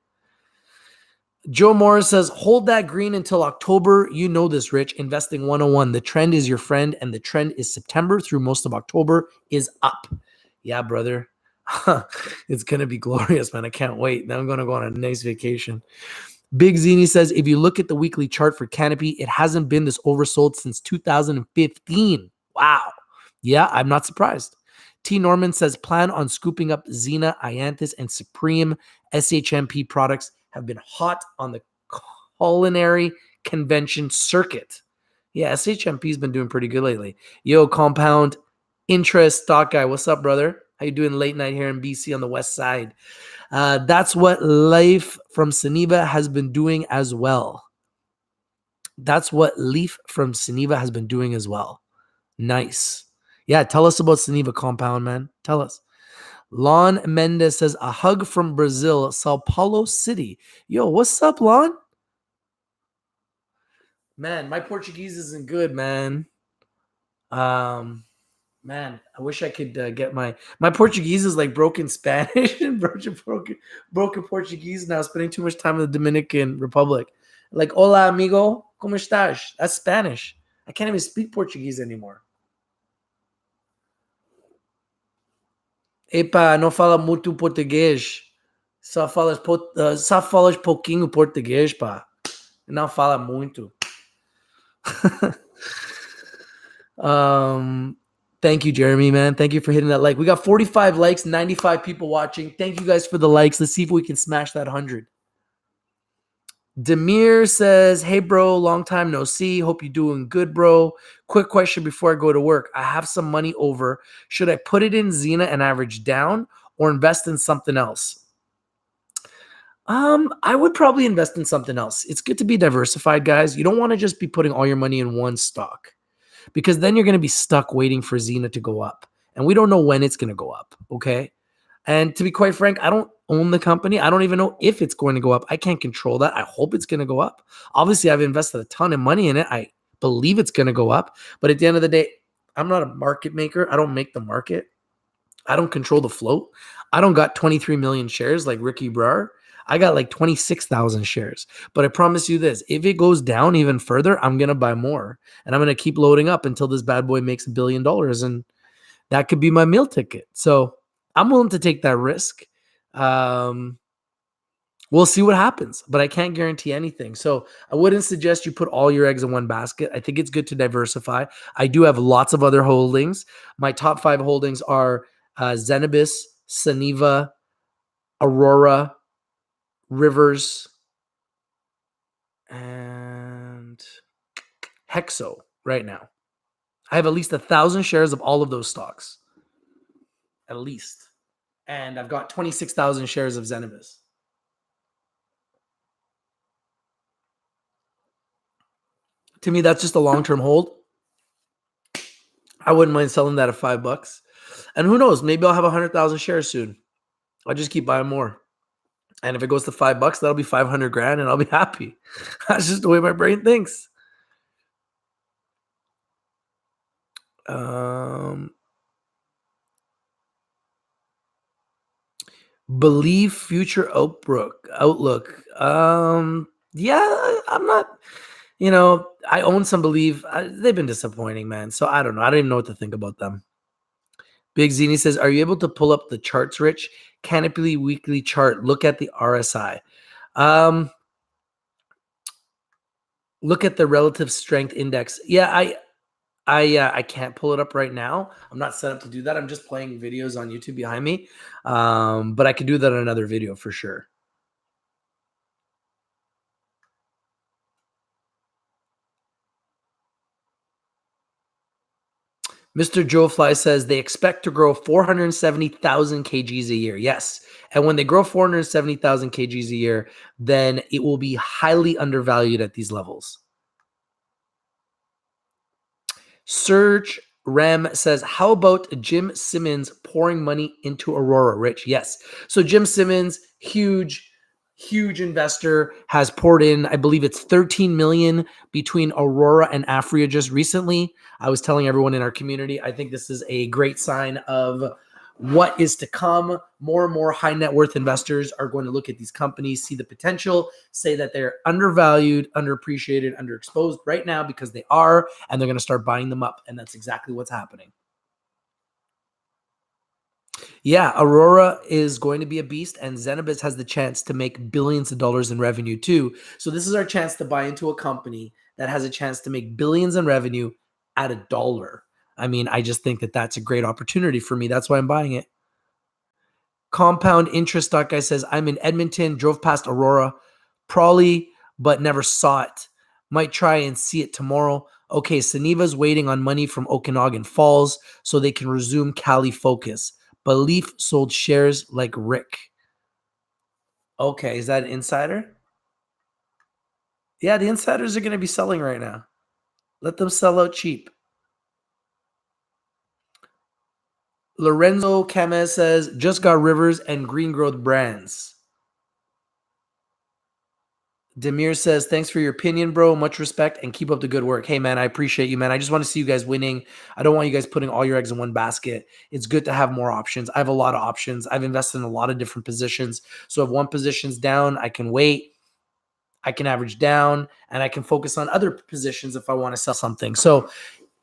[SPEAKER 1] Joe Morris says, hold that green until October. You know this, Rich. Investing 101. The trend is your friend, and the trend is September through most of October is up. Yeah, brother. It's going to be glorious, man. I can't wait. Now I'm going to go on a nice vacation. Big Zini says, if you look at the weekly chart for Canopy, it hasn't been this oversold since 2015. Wow. Yeah, I'm not surprised. T. Norman says, plan on scooping up Zena, Ianthus, and Supreme. SHMP products have been hot on the culinary convention circuit. Yeah, SHMP's been doing pretty good lately. Yo, Compound Interest Stock Guy, what's up, brother? How you doing late night here in BC on the west side? That's what Life from Seniva has been doing as well. That's what Leaf from Seniva has been doing as well. Nice. Yeah, tell us about Seniva Compound, man. Tell us. Lon Mendez says, a hug from Brazil, Sao Paulo City. Yo, what's up, Lon? Man, my Portuguese isn't good, man. Man, I wish I could get my Portuguese is like broken Spanish and broken Portuguese now, spending too much time in the Dominican Republic. Like, hola, amigo, ¿cómo estás? That's Spanish. I can't even speak Portuguese anymore. Epa, não fala muito português. Só falas pouquinho português, pá. Não fala muito. Thank you, Jeremy, man. Thank you for hitting that like. We got 45 likes, 95 people watching. Thank you guys for the likes. Let's see if we can smash that 100. Demir says, hey, bro, long time no see. Hope you're doing good, bro. Quick question before I go to work. I have some money over. Should I put it in Zena and average down or invest in something else? I would probably invest in something else. It's good to be diversified, guys. You don't want to just be putting all your money in one stock because then you're going to be stuck waiting for Zena to go up. And we don't know when it's going to go up, okay? And to be quite frank, I don't own the company. I don't even know if it's going to go up. I can't control that. I hope it's going to go up. Obviously, I've invested a ton of money in it. I believe it's going to go up. But at the end of the day, I'm not a market maker. I don't make the market. I don't control the float. I don't got 23 million shares like Ricky Brar. I got like 26,000 shares. But I promise you this, if it goes down even further, I'm going to buy more. And I'm going to keep loading up until this bad boy makes $1 billion. And that could be my meal ticket. So I'm willing to take that risk. We'll see what happens, but I can't guarantee anything. So I wouldn't suggest you put all your eggs in one basket. I think it's good to diversify. I do have lots of other holdings. My top 5 holdings are Zenabis, Seniva, Aurora, Rivers, and Hexo right now. I have at least 1,000 shares of all of those stocks. At least. And I've got 26,000 shares of Zenabis. To me, that's just a long-term hold. I wouldn't mind selling that at $5. And who knows? Maybe I'll have 100,000 shares soon. I'll just keep buying more. And if it goes to $5, that'll be 500 grand and I'll be happy. That's just the way my brain thinks. Believe future outlook. Yeah, I'm not, I own some Believe. They've been disappointing, man. So I don't know. I don't even know what to think about them. Big Zini says, are you able to pull up the charts, Rich? Canopy weekly chart. Look at the RSI. Look at the relative strength index. Yeah, I can't pull it up right now. I'm not set up to do that. I'm just playing videos on YouTube behind me. But I could do that in another video for sure. Mr. Joe Fly says they expect to grow 470,000 kgs a year. Yes. And when they grow 470,000 kgs a year, then it will be highly undervalued at these levels. Serge Rem says, how about Jim Simmons pouring money into Aurora, Rich? Yes. So Jim Simmons, huge huge investor has poured in, I believe it's 13 million between Aurora and Afria just recently. I was telling everyone in our community, I think this is a great sign of what is to come. More and more high net worth investors are going to look at these companies, see the potential, say that they're undervalued, underappreciated, underexposed right now because they are, and they're going to start buying them up. And that's exactly what's happening. Yeah, Aurora is going to be a beast, and Zenabis has the chance to make billions of dollars in revenue too. So this is our chance to buy into a company that has a chance to make billions in revenue at $1. I mean, I just think that that's a great opportunity for me. That's why I'm buying it. Compound interest stock guy says, I'm in Edmonton, drove past Aurora, probably, but never saw it. Might try and see it tomorrow. Okay, Suniva's waiting on money from Okanagan Falls so they can resume Cali focus. Belief sold shares like Rick. Okay, is that an insider? Yeah, the insiders are going to be selling right now. Let them sell out cheap. Lorenzo Cames says, just got Rivers and Green Growth brands. Demir says, thanks for your opinion, bro. Much respect and keep up the good work. Hey, man, I appreciate you, man. I just want to see you guys winning. I don't want you guys putting all your eggs in one basket. It's good to have more options. I have a lot of options. I've invested in a lot of different positions. So if one position's down, I can wait. I can average down and I can focus on other positions if I want to sell something. So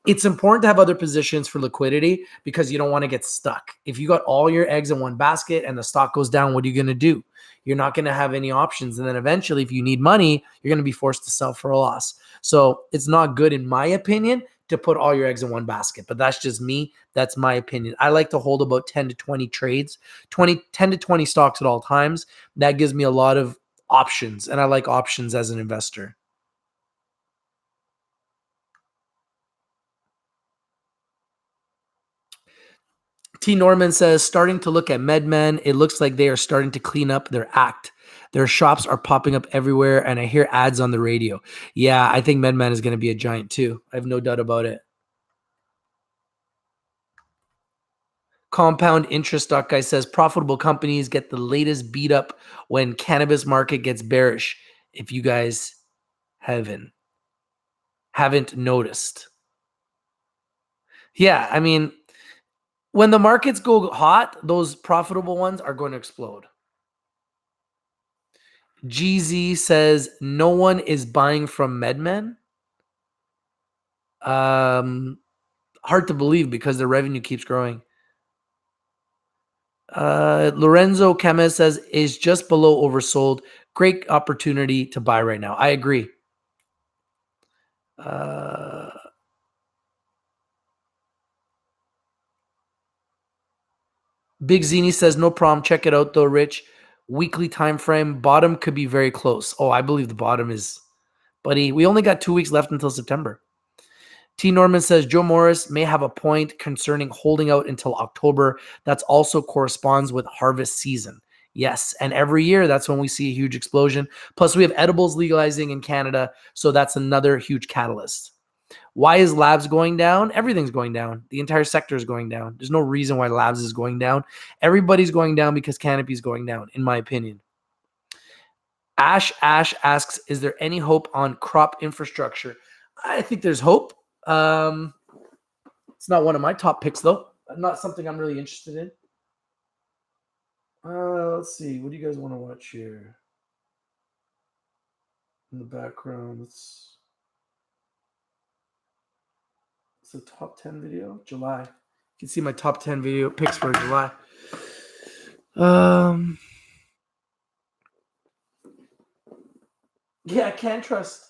[SPEAKER 1] it's important to have other positions for liquidity because you don't want to get stuck. If you got all your eggs in one basket and the stock goes down, what are you going to do? You're not going to have any options. And then eventually, if you need money, you're going to be forced to sell for a loss. So it's not good, in my opinion, to put all your eggs in one basket. But that's just me. That's my opinion. I like to hold about 10 to 20 trades, 10 to 20 stocks at all times. That gives me a lot of options. And I like options as an investor. T. Norman says, starting to look at MedMen. It looks like they are starting to clean up their act. Their shops are popping up everywhere, and I hear ads on the radio. Yeah, I think MedMen is going to be a giant too. I have no doubt about it. Compound interest stock guy says, profitable companies get the latest beat up when cannabis market gets bearish. If you guys haven't noticed. Yeah, I mean, when the markets go hot, those profitable ones are going to explode. GZ says no one is buying from MedMen. Hard to believe because the revenue keeps growing. Lorenzo Cames says is just below oversold. Great opportunity to buy right now. I agree. Big Zini says no problem. Check it out though, Rich. Weekly time frame. Bottom could be very close. Oh, I believe the bottom is, buddy. We only got 2 weeks left until September. T. Norman says Joe Morris may have a point concerning holding out until October. That also corresponds with harvest season. Yes, and every year that's when we see a huge explosion. Plus, we have edibles legalizing in Canada, so that's another huge catalyst. Why is labs going down? Everything's going down. The entire sector is going down. There's no reason why labs is going down. Everybody's going down because canopy is going down, in my opinion. Ash asks, is there any hope on crop infrastructure? I think there's hope. It's not one of my top picks, though. Not something I'm really interested in. Let's see. What do you guys want to watch here? In the background, it's a top 10 video. July. You can see my top 10 video picks for July. Yeah, CanTrust.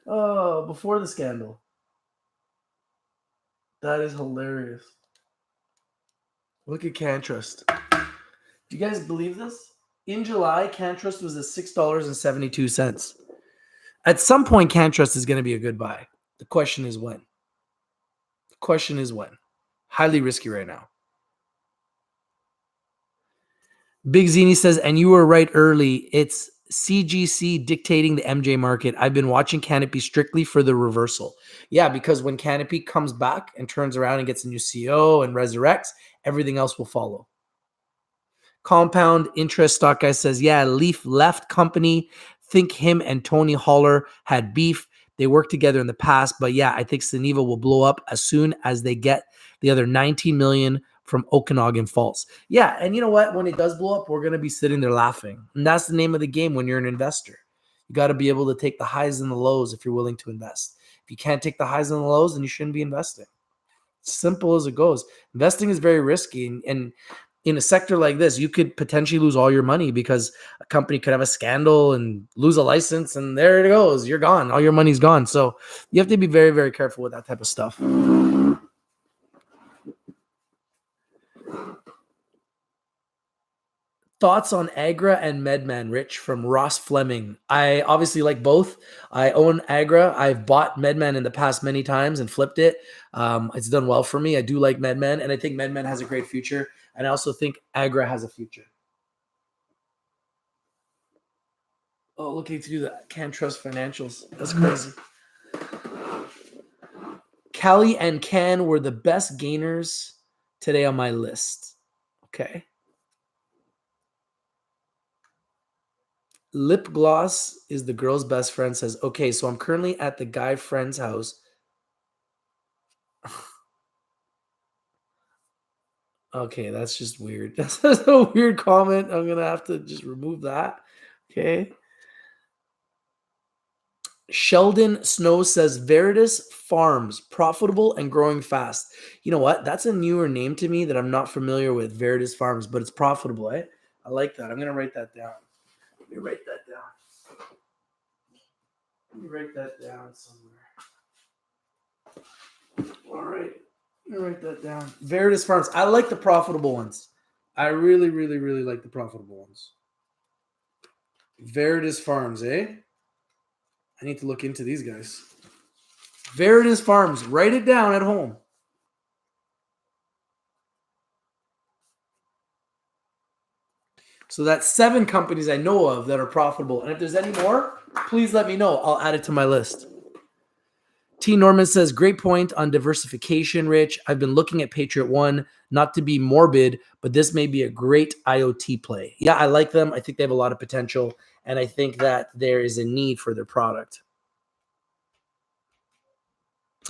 [SPEAKER 1] Oh, before the scandal. That is hilarious. Look at CanTrust. Do you guys believe this? In July, CanTrust was at $6.72. At some point, CanTrust is going to be a good buy. The question is when. Highly risky right now. Big Zini says, and you were right early. It's CGC dictating the MJ market. I've been watching Canopy strictly for the reversal. Yeah, because when Canopy comes back and turns around and gets a new CEO and resurrects, everything else will follow. Compound Interest Stock Guy says, yeah, Leaf left company. Think him and Tony Holler had beef. They worked together in the past, but yeah, I think Suniva will blow up as soon as they get the other 19 million from Okanagan Falls. Yeah, and you know what? When it does blow up, we're going to be sitting there laughing. And that's the name of the game when you're an investor. You got to be able to take the highs and the lows if you're willing to invest. If you can't take the highs and the lows, then you shouldn't be investing. Simple as it goes. Investing is very risky, and in a sector like this, you could potentially lose all your money because a company could have a scandal and lose a license, and there it goes. You're gone. All your money's gone. So you have to be very, very careful with that type of stuff. Thoughts on Agra and Medman, Rich, from Ross Fleming. I obviously like both. I own Agra. I've bought Medman in the past many times and flipped it. It's done well for me. I do like Medman, and I think Medman has a great future. And I also think Agra has a future. Oh, looking through the Can't Trust financials. That's crazy. Cali and Can were the best gainers today on my list. Okay. Lip gloss is the girl's best friend, says, okay, so I'm currently at the guy friend's house. Okay, that's just weird. That's a weird comment. I'm going to have to just remove that. Okay. Sheldon Snow says, Veritas Farms, profitable and growing fast. You know what? That's a newer name to me that I'm not familiar with, Veritas Farms, but it's profitable, eh? I like that. I'm going to write that down. Let me write that down. Let me write that down somewhere. All right. Let me write that down. Veritas Farms. I like the profitable ones. I really, really, really like the profitable ones. Veritas Farms, eh? I need to look into these guys. Veritas Farms. Write it down at home. So that's 7 companies I know of that are profitable. And if there's any more, please let me know. I'll add it to my list. T. Norman says, great point on diversification, Rich. I've been looking at Patriot One, not to be morbid, but this may be a great IoT play. Yeah, I like them. I think they have a lot of potential, and I think that there is a need for their product.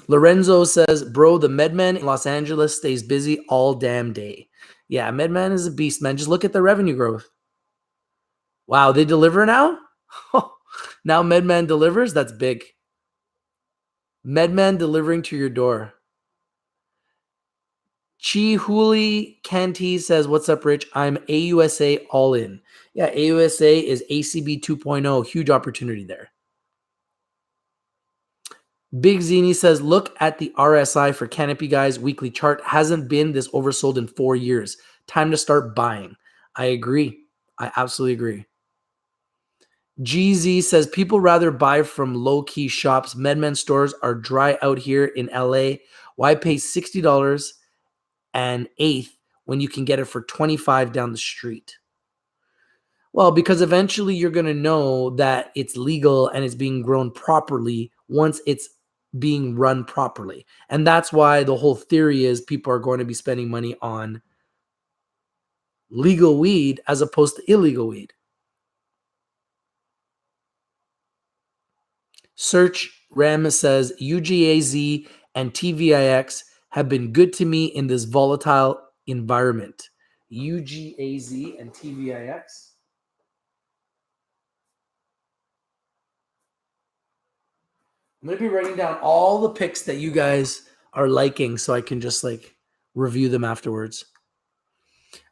[SPEAKER 1] Lorenzo says, bro, the MedMen in Los Angeles stays busy all damn day. Yeah, MedMen is a beast, man. Just look at the revenue growth. Wow, they deliver now? Now MedMen delivers? That's big. MedMen delivering to your door. Chi Huli Kanti says, what's up, Rich? I'm AUSA all in. Yeah, AUSA is ACB 2.0. Huge opportunity there. Big Zini says, look at the RSI for Canopy Guys weekly chart. Hasn't been this oversold in 4 years. Time to start buying. I agree. I absolutely agree. GZ says, people rather buy from low-key shops. MedMen stores are dry out here in LA. Why pay $60 an eighth when you can get it for $25 down the street? Well, because eventually you're going to know that it's legal and it's being grown properly once it's being run properly. And that's why the whole theory is people are going to be spending money on legal weed as opposed to illegal weed. Search Ram says, UGAZ and TVIX have been good to me in this volatile environment. UGAZ and TVIX. I'm going to be writing down all the picks that you guys are liking so I can just like review them afterwards.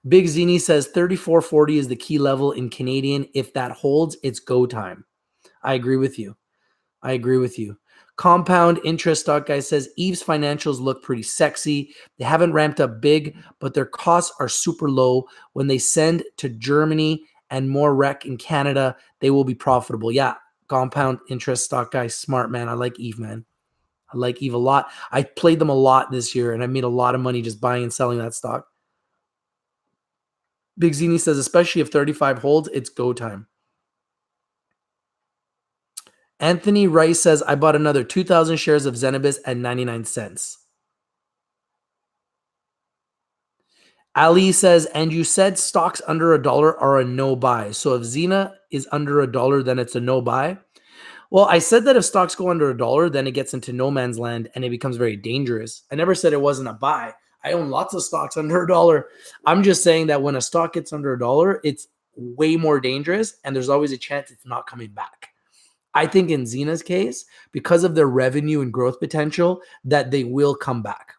[SPEAKER 1] Big Zini says 34.40 is the key level in Canadian. If that holds, it's go time. I agree with you. Compound Interest Stock Guy says Eve's financials look pretty sexy. They haven't ramped up big, but their costs are super low. When they send to Germany and more rec in Canada, they will be profitable. Yeah, Compound Interest Stock Guy, smart man. I like Eve, man. I like Eve a lot. I played them a lot this year, and I made a lot of money just buying and selling that stock. Big Zini says, especially if 35 holds, it's go time. Anthony Rice says, I bought another 2,000 shares of Zenabis at 99 cents. Ali says, and you said stocks under $1 are a no buy. So if Zena is under $1, then it's a no buy. Well, I said that if stocks go under $1, then it gets into no man's land and it becomes very dangerous. I never said it wasn't a buy. I own lots of stocks under $1. I'm just saying that when a stock gets under $1, it's way more dangerous and there's always a chance it's not coming back. I think in Zena's case, because of their revenue and growth potential, that they will come back.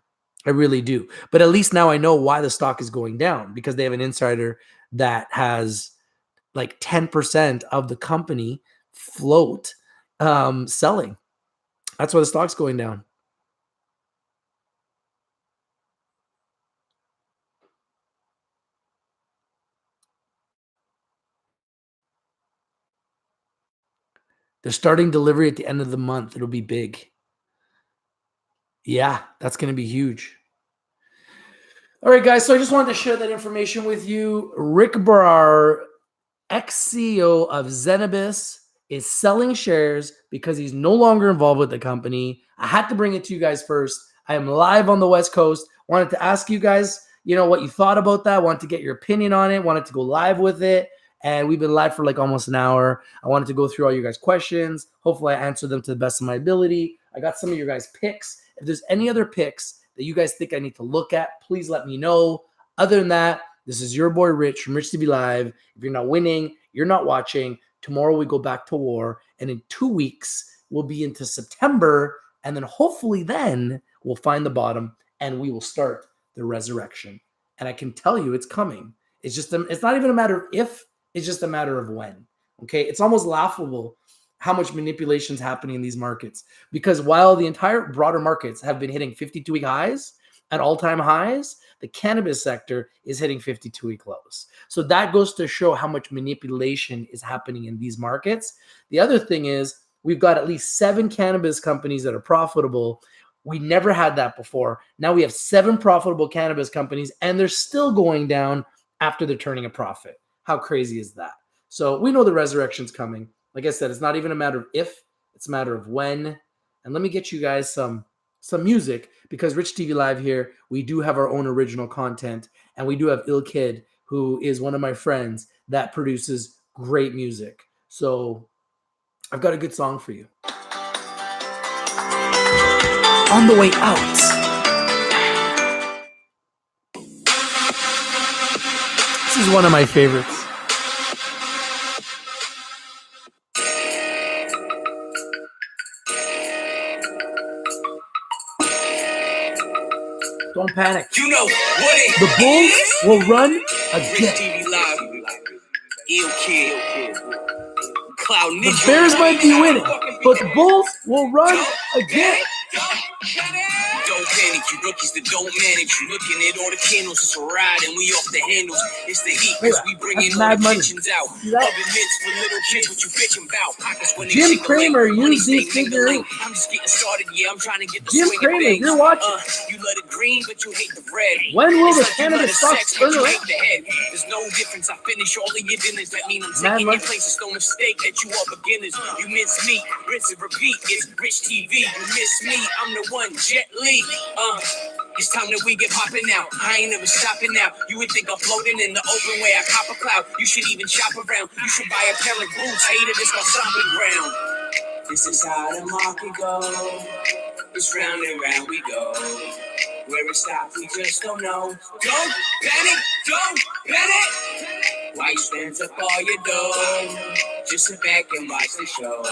[SPEAKER 1] I really do. But at least now I know why the stock is going down, because they have an insider that has like 10% of the company float selling. That's why the stock's going down. They're starting delivery at the end of the month. It'll be big. Yeah, that's going to be huge. All right, guys. So I just wanted to share that information with you. Rick Barr, ex-CEO of Zenabis, is selling shares because he's no longer involved with the company. I had to bring it to you guys first. I am live on the West Coast. Wanted to ask you guys, what you thought about that. Wanted to get your opinion on it. Wanted to go live with it. And we've been live for like almost an hour. I wanted to go through all you guys' questions. Hopefully I answered them to the best of my ability. I got some of your guys' picks. If there's any other picks that you guys think I need to look at, please let me know. Other than that, this is your boy Rich from Rich TV Live. If you're not winning, you're not watching. Tomorrow we go back to war. And in 2 weeks, we'll be into September. And then hopefully then we'll find the bottom and we will start the resurrection. And I can tell you it's coming. It's not even a matter of if, it's just a matter of when. Okay. It's almost laughable how much manipulation is happening in these markets, because while the entire broader markets have been hitting 52-week highs at all-time highs, the cannabis sector is hitting 52-week lows. So that goes to show how much manipulation is happening in these markets. The other thing is we've got at least 7 cannabis companies that are profitable. We never had that before. Now we have 7 profitable cannabis companies and they're still going down after they're turning a profit. How crazy is that? So we know the resurrection's coming. Like I said, it's not even a matter of if, it's a matter of when. And let me get you guys some music, because Rich TV Live here, we do have our own original content, and we do have Ill Kid, who is one of my friends that produces great music. So I've got a good song for you. On the way out. This is one of my favorites. Don't panic.
[SPEAKER 2] You know what it
[SPEAKER 1] The Bulls
[SPEAKER 2] is?
[SPEAKER 1] will run
[SPEAKER 2] Rich
[SPEAKER 1] again.
[SPEAKER 2] TV Live. Ill Kid. Cloud
[SPEAKER 1] The
[SPEAKER 2] Ninja.
[SPEAKER 1] Bears might be winning, but the Bulls will run again.
[SPEAKER 2] Don't panic, you rookies that don't manage. You looking at all the candles, it's a ride and we off the handles. It's the heat, cause we bringing all the kitchens out. Oven mitts for little kids, what you bitching about? Pockets when they
[SPEAKER 1] Jim
[SPEAKER 2] shake a
[SPEAKER 1] Cramer
[SPEAKER 2] leg, money
[SPEAKER 1] used
[SPEAKER 2] stay
[SPEAKER 1] these figurines.
[SPEAKER 2] mingling. I'm just getting started, yeah, I'm trying to get the
[SPEAKER 1] Jim
[SPEAKER 2] swing
[SPEAKER 1] Cramer,
[SPEAKER 2] of things.
[SPEAKER 1] you're watching.
[SPEAKER 2] You love the green, but you hate the red.
[SPEAKER 1] When will the
[SPEAKER 2] It's like you love
[SPEAKER 1] cannabis
[SPEAKER 2] the
[SPEAKER 1] stocks
[SPEAKER 2] sex, but
[SPEAKER 1] turn
[SPEAKER 2] you
[SPEAKER 1] around?
[SPEAKER 2] hate the head. There's no difference, I finish all of your dinners. That mean I'm
[SPEAKER 1] Man,
[SPEAKER 2] taking your
[SPEAKER 1] look.
[SPEAKER 2] place, it's no mistake that you are beginners. You miss me, rinse and repeat, it's Rich TV. You miss me, I'm the one, Jet Li. It's time that we get popping now. I ain't never stopping now. You would think I'm floating in the open way I cop a cloud. You should even shop around. You should buy a pair of boots. Hater, this my stomping ground. This is how the market goes. It's round and round we go. Where it stops, we just don't know. Don't panic, don't panic. Why you spend up all your dough? Just sit back and watch the show.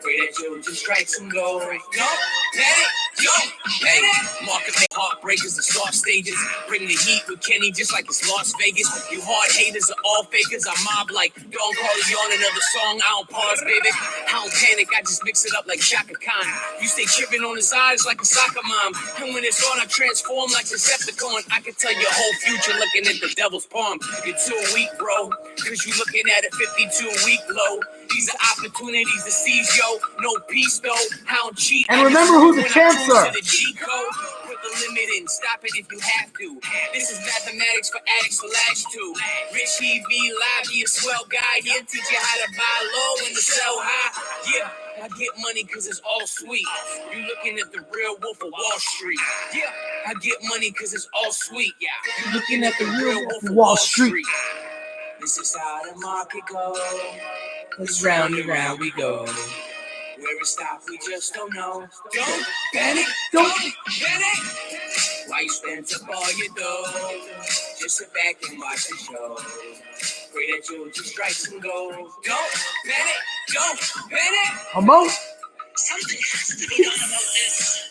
[SPEAKER 2] Pray that you'll just strike some gold. Don't panic, don't panic. Market make heartbreakers and soft stages. Bring the heat with Kenny just like it's Las Vegas. You hard haters are all fakers. I mob like don't call you on another song. I don't pause, baby. I don't panic. I just mix it up like Shaka Khan. You stay chipping on his eyes like a soccer mom. And when it's on, I transform like Decepticon. I can tell your whole future looking at the devil's palm. You're too weak, bro. Cause you looking at a 52-week low. These are opportunities to seize, yo. No peace, though. I don't cheat.
[SPEAKER 1] And remember who the champs are.
[SPEAKER 2] Put the limit and stop it if you have to. This is mathematics for addicts for lash too. Rich EV Live, he a swell guy. He'll teach you how to buy low and to sell high. Yeah. I get money cause it's all sweet. You looking at the real wolf of Wall Street. Yeah, I get money cause it's all sweet. Yeah, you looking at the real wolf of Wall Street. This is how the market goes. It's round and round we go. Where it stops, we just don't know. Don't panic, don't panic. Why you spend up all your dough? Just sit back and watch the show. Pray that you'll just strike some gold. Don't panic, don't panic.
[SPEAKER 1] Amo?
[SPEAKER 2] Something has to be done about this.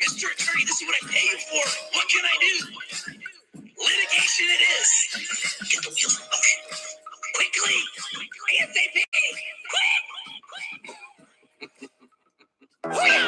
[SPEAKER 2] Mr. Attorney, this is what I pay you for. What can I do? Litigation it is. Get the wheels. Okay. Quickly. ASAP. Quick.